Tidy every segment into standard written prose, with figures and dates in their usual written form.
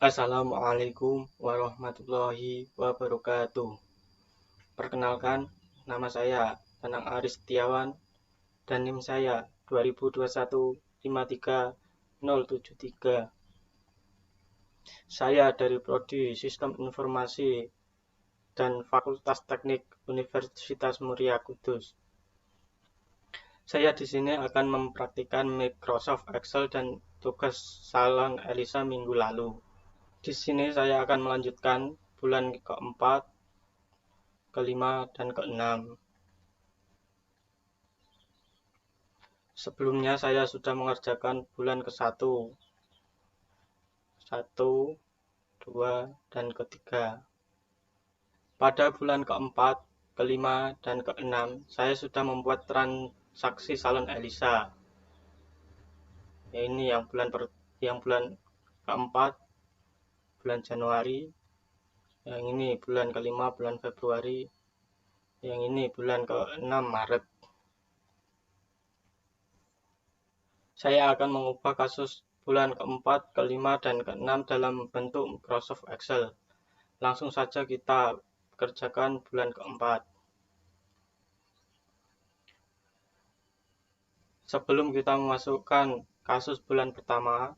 Assalamualaikum warahmatullahi wabarakatuh. Perkenalkan, nama saya Danang Aris Setiawan dan NIM saya 2021 53073. Saya dari Prodi Sistem Informasi dan Fakultas Teknik Universitas Muria Kudus. Saya di sini akan mempraktikkan Microsoft Excel dan tugas salon Elisa minggu lalu. Di sini saya akan melanjutkan bulan keempat, kelima, dan keenam. Sebelumnya saya sudah mengerjakan bulan ke-1, 1, 2, dan ketiga. Pada bulan keempat, kelima, dan keenam, saya sudah membuat transaksi salon Elisa. Ini yang bulan keempat, bulan Januari. Yang ini bulan kelima, bulan Februari. Yang ini bulan ke-6, Maret. Saya akan mengubah kasus bulan keempat, kelima, dan keenam dalam bentuk Microsoft Excel. Langsung saja kita kerjakan bulan keempat. Sebelum kita memasukkan kasus bulan pertama,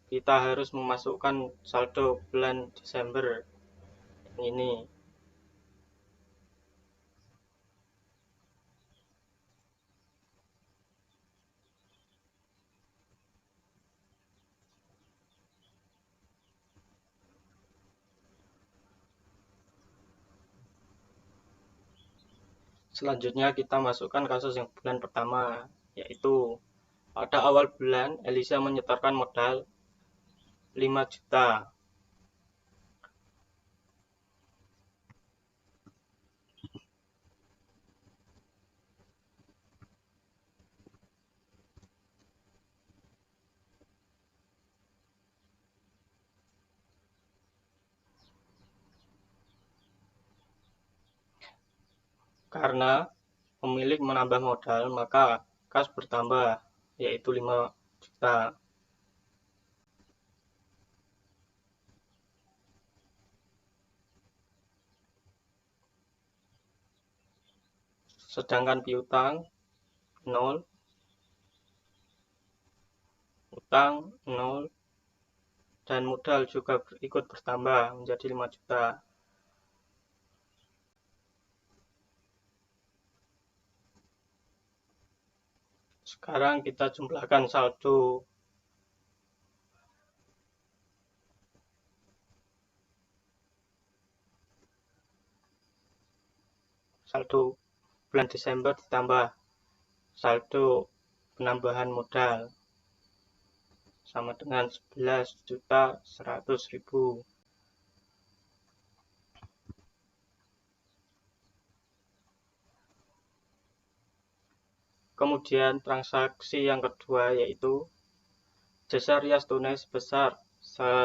kita harus memasukkan saldo bulan Desember. Ini. Selanjutnya kita masukkan kasus yang bulan pertama, yaitu pada awal bulan Elisa menyetorkan modal 5 juta. Karena pemilik menambah modal, maka kas bertambah, yaitu 5 juta. Sedangkan piutang 0, utang 0, dan modal juga ikut bertambah menjadi 5 juta. Sekarang kita jumlahkan saldo. Saldo bulan Desember ditambah saldo penambahan modal sama dengan 11.100.000. Kemudian transaksi yang kedua yaitu jasa rias tunai sebesar 1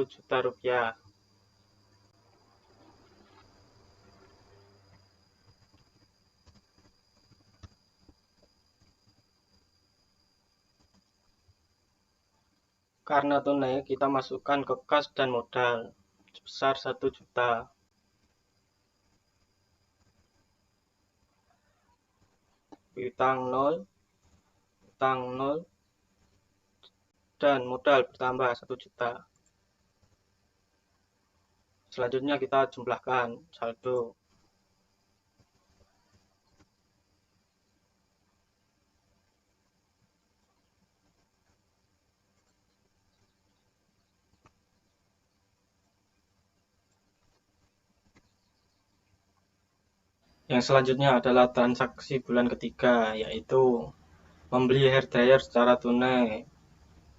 juta rupiah. Karena tunai, kita masukkan ke kas dan modal sebesar 1 juta. Piutang 0, utang 0, dan modal bertambah 1 juta. Selanjutnya kita jumlahkan saldo. Yang selanjutnya adalah transaksi bulan ketiga, yaitu membeli hair dryer secara tunai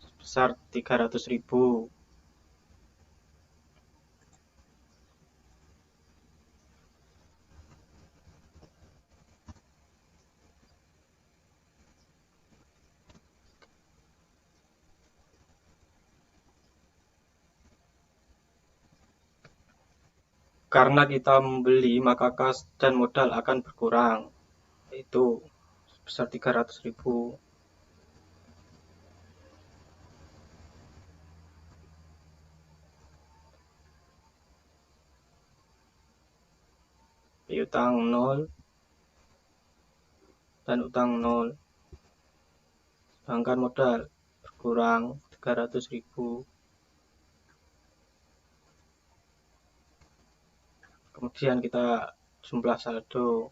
sebesar 300.000. Karena kita membeli, maka kas dan modal akan berkurang, yaitu sebesar 300.000. piutang 0 dan utang 0. Sedangkan modal berkurang 300.000. Kemudian kita jumlah saldo.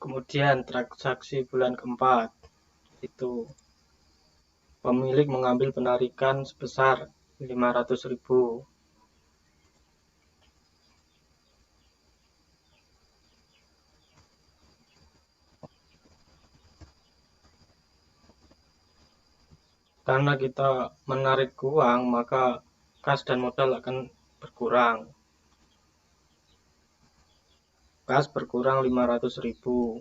Kemudian transaksi bulan keempat, itu pemilik mengambil penarikan sebesar 500.000. Karena kita menarik uang, maka kas dan modal akan berkurang. Kas berkurang 500.000.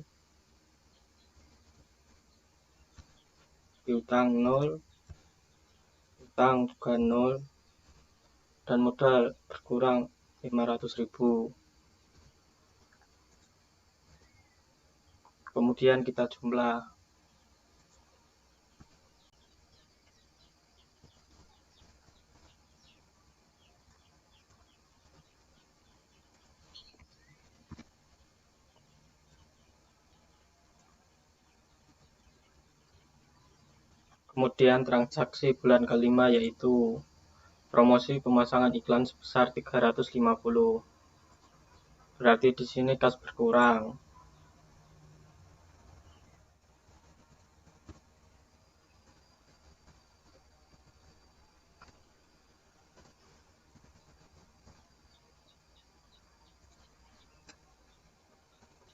Piutang 0, utang juga 0, dan modal berkurang 500.000. Kemudian kita jumlah. Kemudian transaksi bulan kelima yaitu promosi pemasangan iklan sebesar 350. Berarti di sini kas berkurang.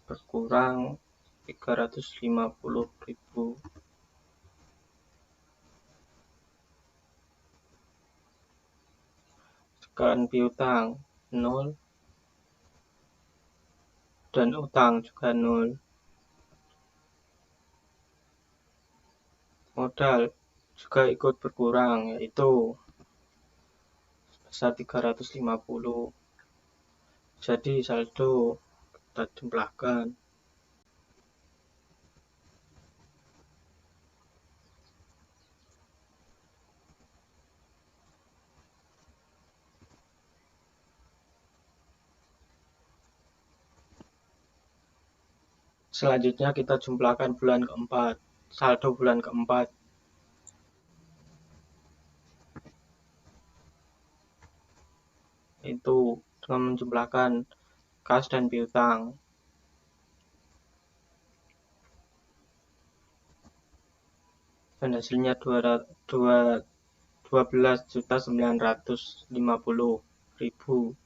Berkurang 350.000. Sekarang piutang 0 dan utang juga 0. Modal juga ikut berkurang, yaitu sebesar 350. Jadi saldo kita jumlahkan. Selanjutnya kita jumlahkan bulan keempat, saldo bulan keempat. Itu dengan menjumlahkan kas dan piutang. Dan hasilnya 12.950.000.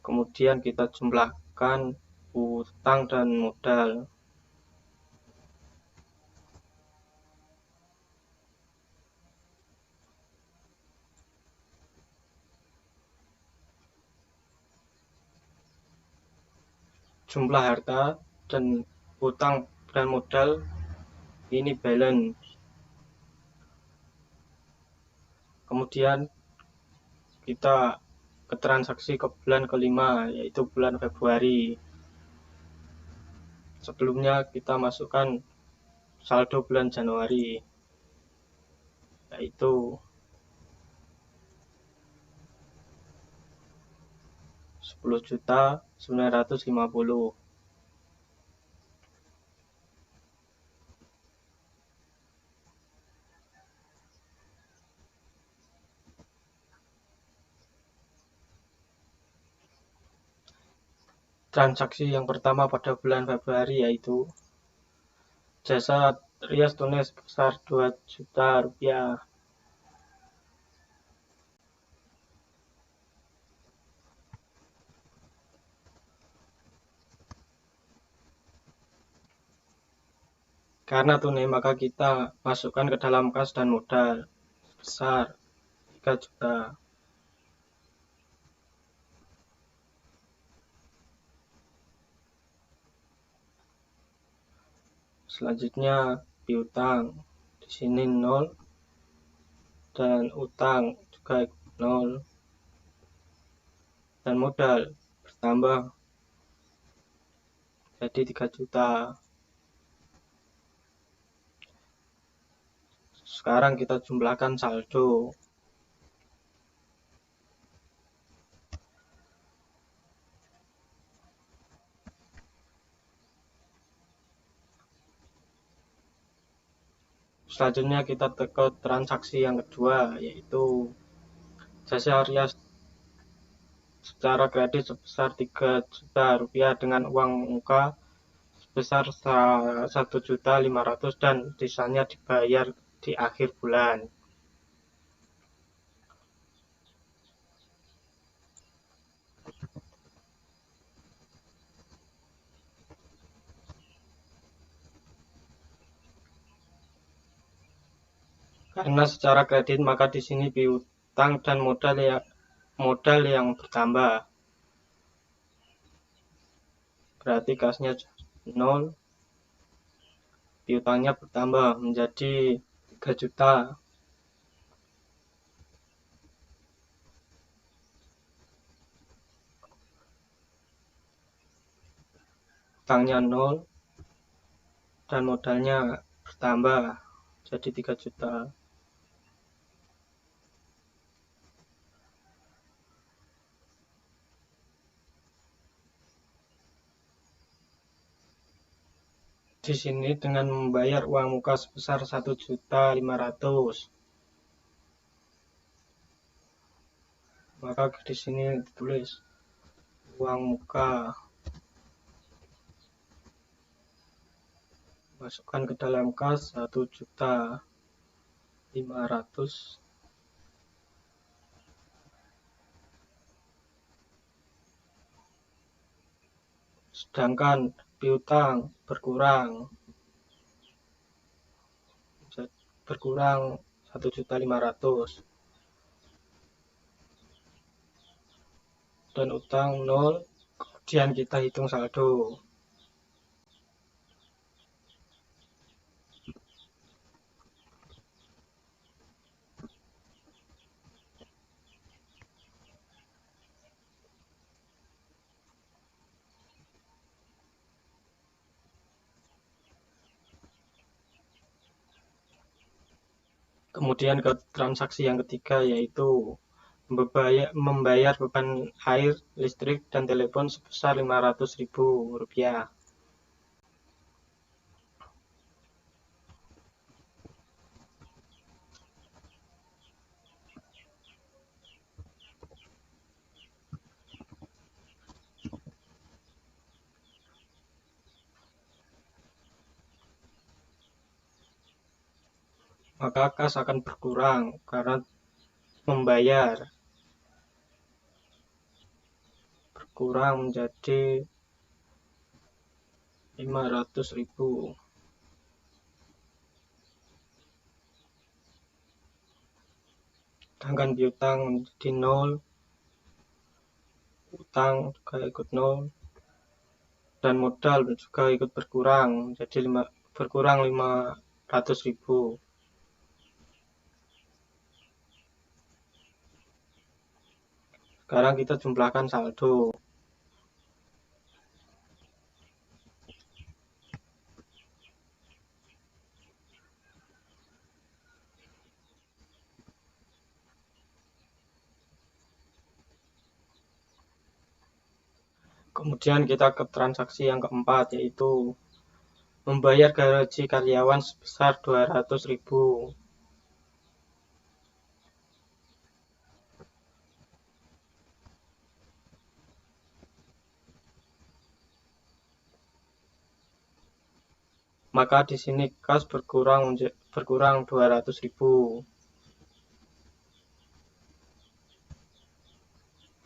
Kemudian kita jumlahkan utang dan modal. Jumlah harta dan utang dan modal ini balance. Kemudian kita ke transaksi ke bulan kelima, yaitu bulan Februari. Sebelumnya kita masukkan saldo bulan Januari, yaitu 10.950. Transaksi yang pertama pada bulan Februari yaitu jasa rias tunai sebesar 2 juta rupiah. Karena tunai maka kita masukkan ke dalam kas dan modal sebesar 3 juta. Selanjutnya piutang, di sini 0 dan utang juga 0 dan modal bertambah jadi 3 juta. Sekarang kita jumlahkan saldo. Selanjutnya kita ke transaksi yang kedua, yaitu jasa Arya secara kredit sebesar 3 juta rupiah dengan uang muka sebesar 1.500.000 dan sisanya dibayar di akhir bulan. Karena secara kredit, maka di sini piutang dan modal yang bertambah. Berarti kasnya 0, piutangnya bertambah menjadi 3 juta. Utangnya 0 dan modalnya bertambah jadi 3 juta. Di sini dengan membayar uang muka sebesar 1.500.000. Maka di sini ditulis uang muka, masukkan ke dalam kas 1.500.000. Sedangkan piutang berkurang 1.500.000 dan utang 0. Kemudian kita hitung saldo. Kemudian ke transaksi yang ketiga, yaitu membayar beban air, listrik, dan telepon sebesar 500.000 rupiah. Maka kas akan berkurang karena membayar. Berkurang menjadi 500.000. Sedangkan piutang menjadi 0, utang juga ikut 0, dan modal juga ikut berkurang, jadi berkurang 500.000. Sekarang kita jumlahkan saldo. Kemudian kita ke transaksi yang keempat, yaitu membayar gaji karyawan sebesar 200.000. Maka di sini kas berkurang 200.000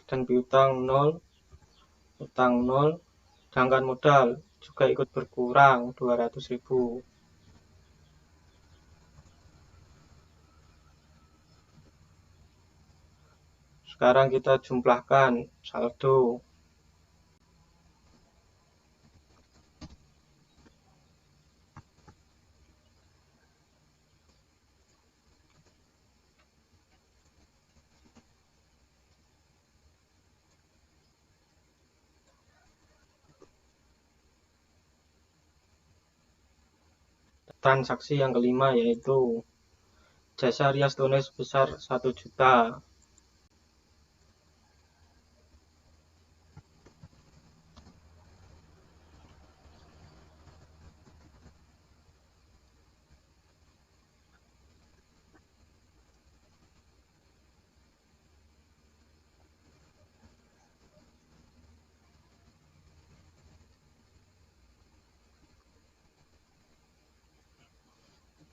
dan piutang 0, utang 0, sedangkan modal juga ikut berkurang 200.000. Sekarang kita jumlahkan saldo. transaksi yang kelima, yaitu jasa rias tunai sebesar 1 juta.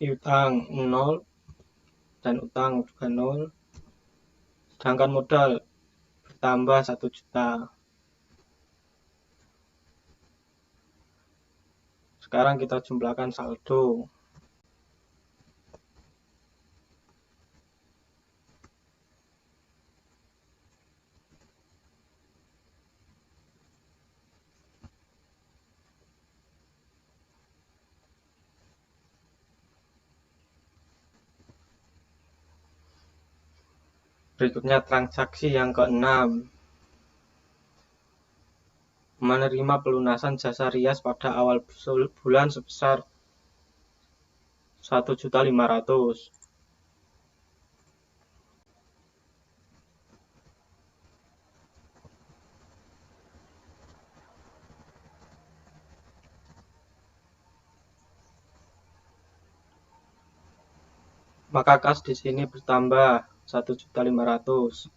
Piutang 0 dan utang juga 0, sedangkan modal bertambah 1 juta. Sekarang kita jumlahkan saldo. Berikutnya transaksi yang keenam, menerima pelunasan jasa rias pada awal bulan sebesar 1.500.000. Maka kas di sini bertambah 1.500.000.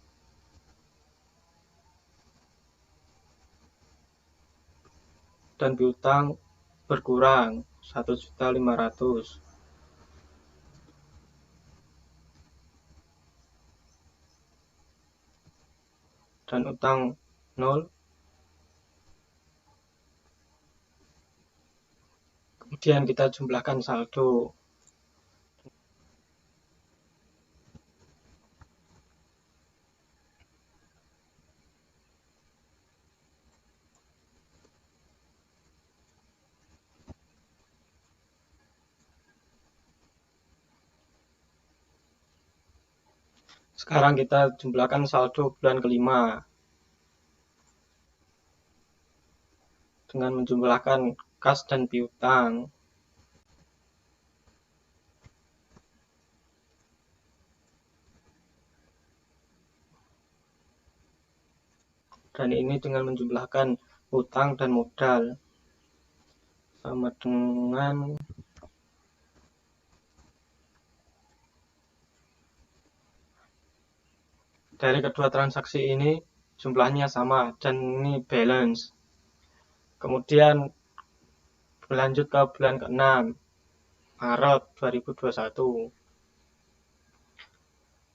Dan piutang berkurang 1.500.000. Dan utang 0. Kemudian kita jumlahkan saldo. Sekarang kita jumlahkan saldo bulan kelima dengan menjumlahkan kas dan piutang. Dan ini dengan menjumlahkan utang dan modal sama dengan dari kedua transaksi ini jumlahnya sama dan ini balance. Kemudian berlanjut ke bulan ke-6, Maret 2021.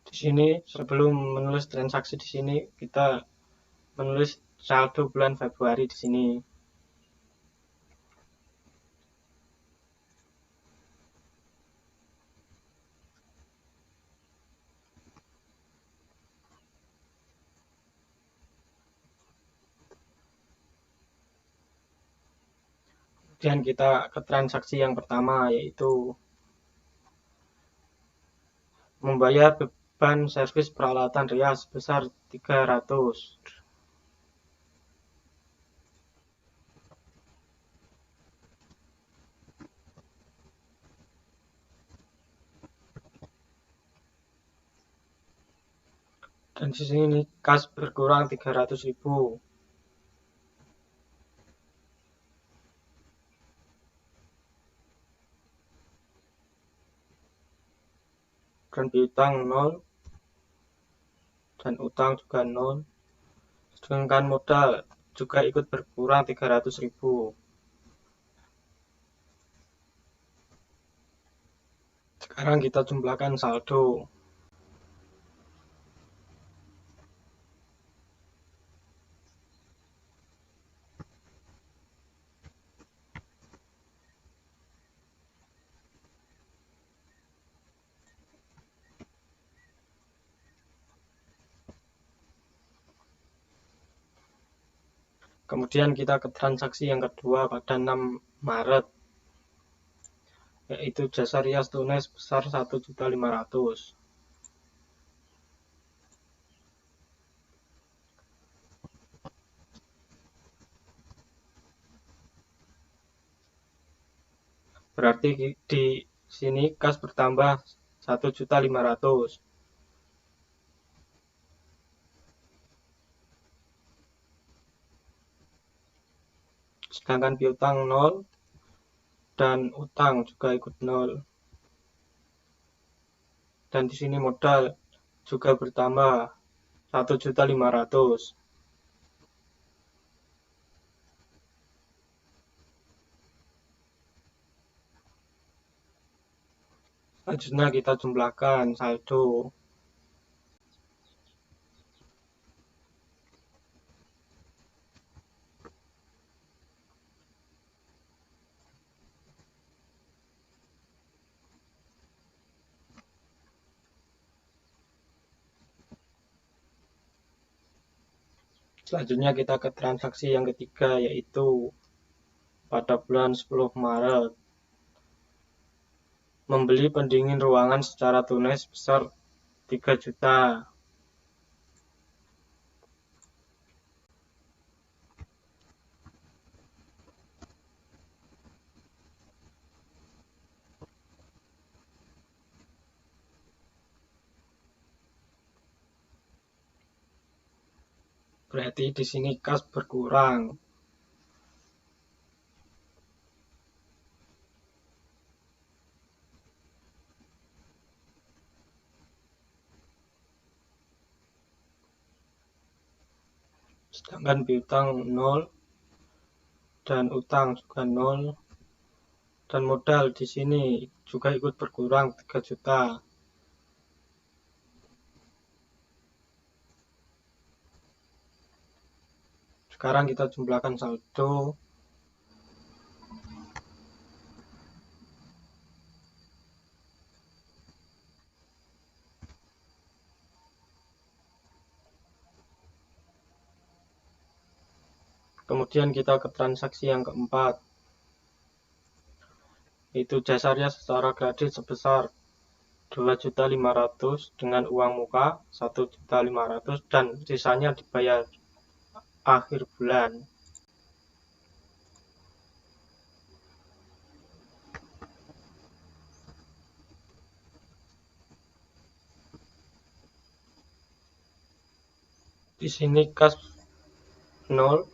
Di sini sebelum menulis transaksi di sini kita menulis saldo bulan Februari di sini. Kemudian kita ke transaksi yang pertama, yaitu membayar beban servis peralatan rias sebesar 300. Dan di sini kas berkurang 300.000. Dan piutang 0 dan utang juga 0. Sedangkan modal juga ikut berkurang 300.000. Sekarang kita jumlahkan saldo. Kemudian kita ke transaksi yang kedua pada 6 Maret, yaitu jasa rias tunai sebesar 1.500.000. Berarti di sini kas bertambah 1.500.000. Sedangkan piutang 0 dan utang juga ikut 0. Dan di sini modal juga bertambah 1.500.000. Selanjutnya kita jumlahkan saldo. Selanjutnya kita ke transaksi yang ketiga, yaitu pada bulan 10 Maret membeli pendingin ruangan secara tunai sebesar 3 juta. Berarti di sini kas berkurang. Sedangkan piutang 0 dan utang juga 0 dan modal di sini juga ikut berkurang 3 juta. Sekarang kita jumlahkan saldo. Kemudian kita ke transaksi yang keempat, yaitu jasarnya secara kredit sebesar 2.500.000 dengan uang muka 1.500.000 dan sisanya dibayar akhir bulan. Di sini kas 0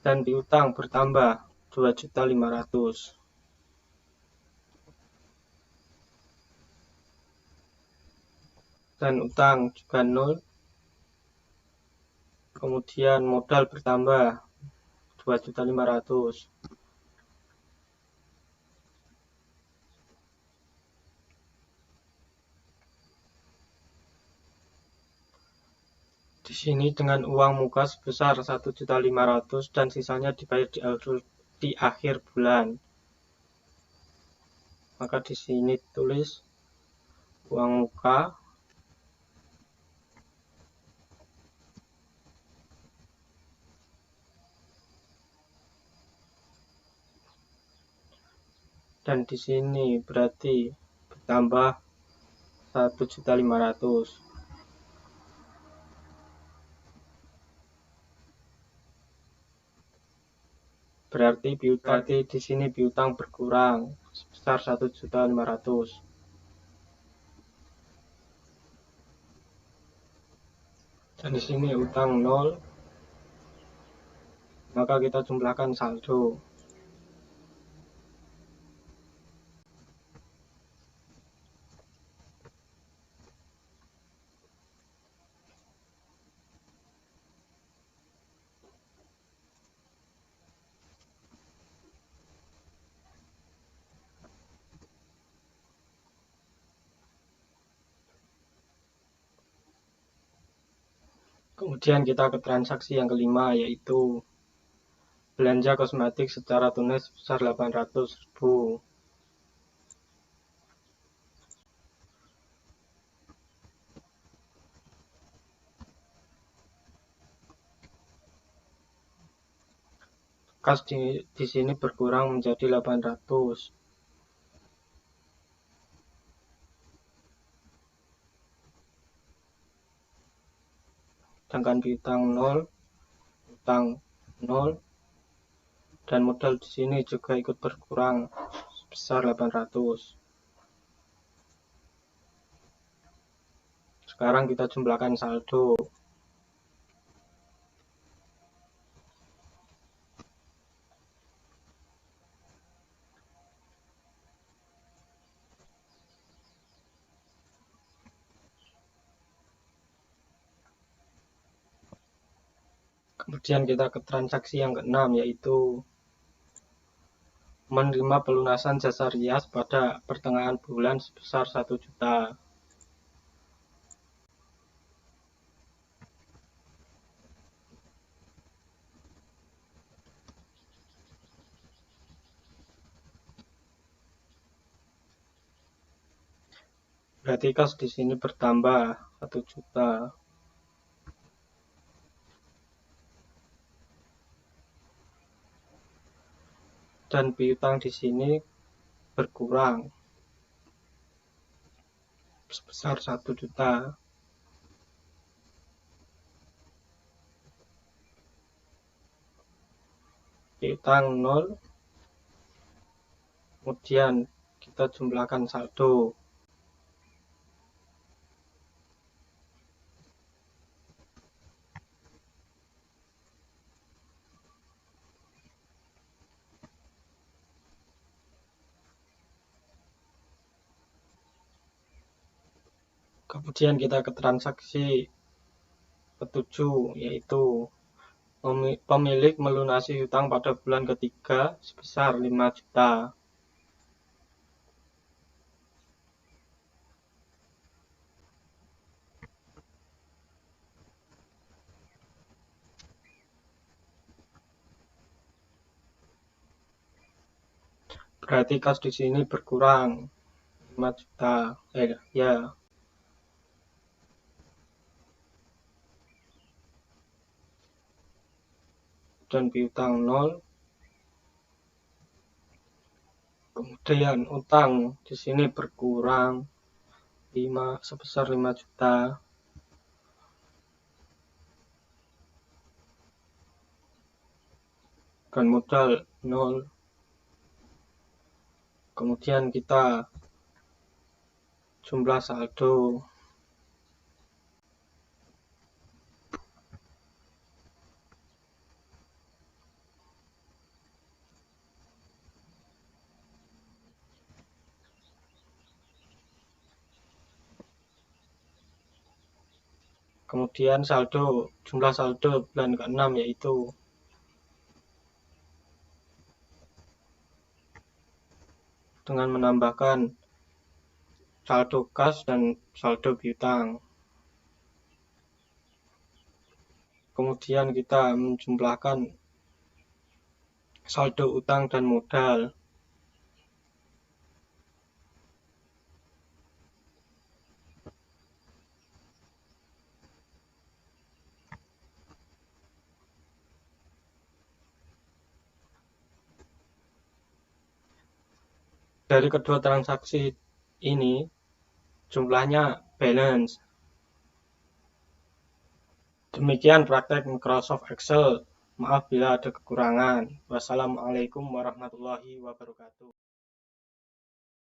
dan piutang bertambah 2.500.000. Dan utang juga 0. Kemudian modal bertambah 2.500.000. Di sini dengan uang muka sebesar 1.500.000 dan sisanya dibayar di akhir bulan. Maka di sini tulis uang muka dan di sini berarti bertambah 1.500.000. Berarti di sini piutang berkurang sebesar 1.500.000. Dan di sini utang 0. Maka kita jumlahkan saldo. Kemudian kita ke transaksi yang kelima, yaitu belanja kosmetik secara tunai sebesar 800.000. Kas di sini berkurang menjadi 800. Sedangkan piutang 0, utang 0, Dan modal di sini juga ikut berkurang sebesar 800. Sekarang kita jumlahkan saldo. Kemudian kita ke transaksi yang keenam, yaitu menerima pelunasan jasa rias pada pertengahan bulan sebesar 1 juta. Berarti kas di sini bertambah 1 juta. Dan piutang di sini berkurang sebesar 1 juta. Piutang 0. Kemudian kita jumlahkan saldo. Kemudian kita ke transaksi ketujuh, yaitu pemilik melunasi hutang pada bulan ketiga sebesar 5 juta. Berarti kas di sini berkurang 5 juta. Ya. Dan piutang 0. Kemudian utang di sini berkurang sebesar 5 juta. Dan modal 0. Kemudian kita jumlah saldo. Kemudian jumlah saldo bulan ke-6, yaitu dengan menambahkan saldo kas dan saldo piutang. Kemudian kita menjumlahkan saldo utang dan modal. Dari kedua transaksi ini jumlahnya balance. Demikian praktek Microsoft Excel. Maaf bila ada kekurangan. Wassalamualaikum warahmatullahi wabarakatuh.